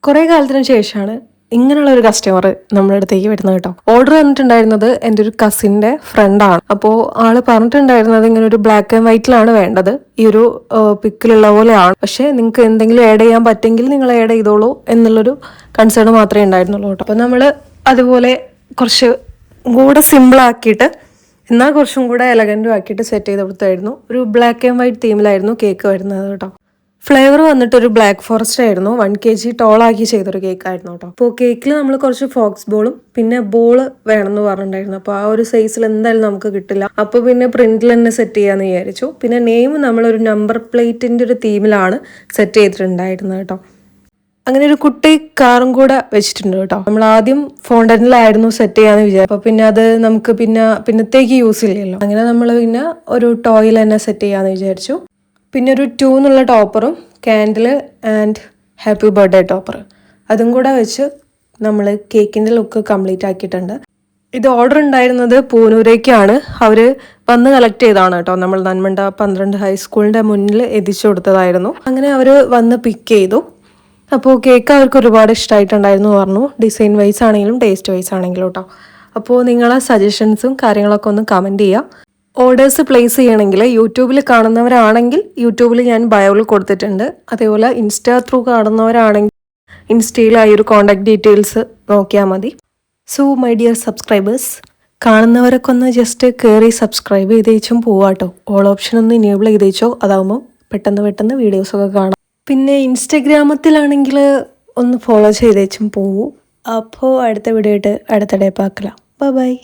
കുറേ കാലത്തിന് ശേഷമാണ് ഇങ്ങനെയുള്ള ഒരു കസ്റ്റമർ നമ്മുടെ അടുത്തേക്ക് വരുന്നത് കേട്ടോ. ഓർഡർ തന്നിട്ടുണ്ടായിരുന്നത് എൻ്റെ ഒരു കസിൻ്റെ ഫ്രണ്ടാണ്. അപ്പോൾ ആള് പറഞ്ഞിട്ടുണ്ടായിരുന്നത് ഇങ്ങനെ ഒരു ബ്ലാക്ക് ആൻഡ് വൈറ്റിലാണ് വേണ്ടത്, ഈ ഒരു പിക്കിലുള്ള പോലെയാണ്, പക്ഷേ നിങ്ങൾക്ക് എന്തെങ്കിലും ആഡ് ചെയ്യാൻ പറ്റുമെങ്കിൽ നിങ്ങൾ ആഡ് ചെയ്തോളൂ എന്നുള്ളൊരു കൺസേൺ മാത്രമേ ഉണ്ടായിരുന്നുള്ളൂ കേട്ടോ. അപ്പോൾ നമ്മൾ അതുപോലെ കുറച്ച് കൂടെ സിമ്പിളാക്കിയിട്ട് എന്നാൽ കുറച്ചും കൂടെ എലഗൻറ്റും ആക്കിയിട്ട് സെറ്റ് ചെയ്ത് കൊടുത്തായിരുന്നു. ഒരു ബ്ലാക്ക് ആൻഡ് വൈറ്റ് തീമിലായിരുന്നു കേക്ക് വരുന്നത് കേട്ടോ. ഫ്ലേവർ വന്നിട്ട് ഒരു ബ്ലാക്ക് ഫോറസ്റ്റ് ആയിരുന്നു. 1 kg ടോളാക്കി ചെയ്തൊരു കേക്കായിരുന്നു കേട്ടോ. അപ്പോൾ കേക്കിൽ നമ്മൾ കുറച്ച് ഫോക്സ് ബോളും പിന്നെ ബോൾ വേണമെന്ന് പറഞ്ഞിട്ടുണ്ടായിരുന്നു. അപ്പോൾ ആ ഒരു സൈസിൽ എന്തായാലും നമുക്ക് കിട്ടില്ല. അപ്പോൾ പിന്നെ പ്രിന്റിൽ തന്നെ സെറ്റ് ചെയ്യാമെന്ന് വിചാരിച്ചു. പിന്നെ നെയിം നമ്മളൊരു നമ്പർ പ്ലേറ്റിൻ്റെ ഒരു തീമിലാണ് സെറ്റ് ചെയ്തിട്ടുണ്ടായിരുന്നത് കേട്ടോ. അങ്ങനെ ഒരു കുട്ടി കാറും കൂടെ വെച്ചിട്ടുണ്ട് കേട്ടോ. നമ്മൾ ആദ്യം ഫോണ്ടന്റിലായിരുന്നു സെറ്റ് ചെയ്യാന്ന് വിചാരിച്ചു. അപ്പോൾ പിന്നെ അത് നമുക്ക് പിന്നത്തേക്ക് യൂസ് ഇല്ലല്ലോ. അങ്ങനെ നമ്മൾ പിന്നെ ഒരു ടോയിൽ തന്നെ സെറ്റ് ചെയ്യാന്ന് വിചാരിച്ചു. പിന്നെ ഒരു 2 എന്നുള്ള ടോപ്പറും candle and happy birthday topper അതും കൂടെ വെച്ച് നമ്മൾ കേക്കിൻ്റെ ലുക്ക് കംപ്ലീറ്റ് ആക്കിയിട്ടുണ്ട്. ഇത് ഓർഡർ ഉണ്ടായിരുന്നത് പൂനൂരേക്കാണ്. അവർ വന്ന് കളക്ട് ചെയ്തതാണ് കേട്ടോ. നമ്മൾ നന്മണ്ട 12 ഹൈസ്കൂളിൻ്റെ മുന്നിൽ എത്തിച്ചു കൊടുത്തതായിരുന്നു. അങ്ങനെ അവർ വന്ന് പിക്ക് ചെയ്തു. അപ്പോൾ കേക്ക് അവർക്ക് ഒരുപാട് ഇഷ്ടമായിട്ടുണ്ടായിരുന്നു പറഞ്ഞു, ഡിസൈൻ വൈസ് ആണെങ്കിലും ടേസ്റ്റ് വൈസ് ആണെങ്കിലും കേട്ടോ. അപ്പോൾ നിങ്ങളെ സജഷൻസും കാര്യങ്ങളൊക്കെ ഒന്ന് കമൻറ്റ് ചെയ്യുക. ഓർഡേഴ്സ് പ്ലേസ് ചെയ്യണമെങ്കിൽ യൂട്യൂബിൽ കാണുന്നവരാണെങ്കിൽ യൂട്യൂബിൽ ഞാൻ ബയോയിൽ കൊടുത്തിട്ടുണ്ട്. അതേപോലെ ഇൻസ്റ്റാ ത്രൂ കാണുന്നവരാണെങ്കിൽ ഇൻസ്റ്റയിൽ ആ ഒരു കോൺടാക്ട് ഡീറ്റെയിൽസ് നോക്കിയാൽ മതി. സോ മൈ ഡിയർ സബ്സ്ക്രൈബേഴ്സ്, കാണുന്നവരൊക്കെ ഒന്ന് ജസ്റ്റ് കയറി സബ്സ്ക്രൈബ് ചെയ്തേച്ചും പോവാട്ടോ. ഓൾ ഓപ്ഷൻ ഒന്ന് ഇനേബിൾ ചെയ്തേച്ചോ, അതാവുമ്പോൾ പെട്ടെന്ന് വീഡിയോസൊക്കെ കാണാം. പിന്നെ ഇൻസ്റ്റഗ്രാമത്തിലാണെങ്കിൽ ഒന്ന് ഫോളോ ചെയ്തേച്ചും പോവൂ. അപ്പോൾ അടുത്ത വീഡിയോ ആയിട്ട് അടുത്തിടെ പാക്കലാം. ബൈ.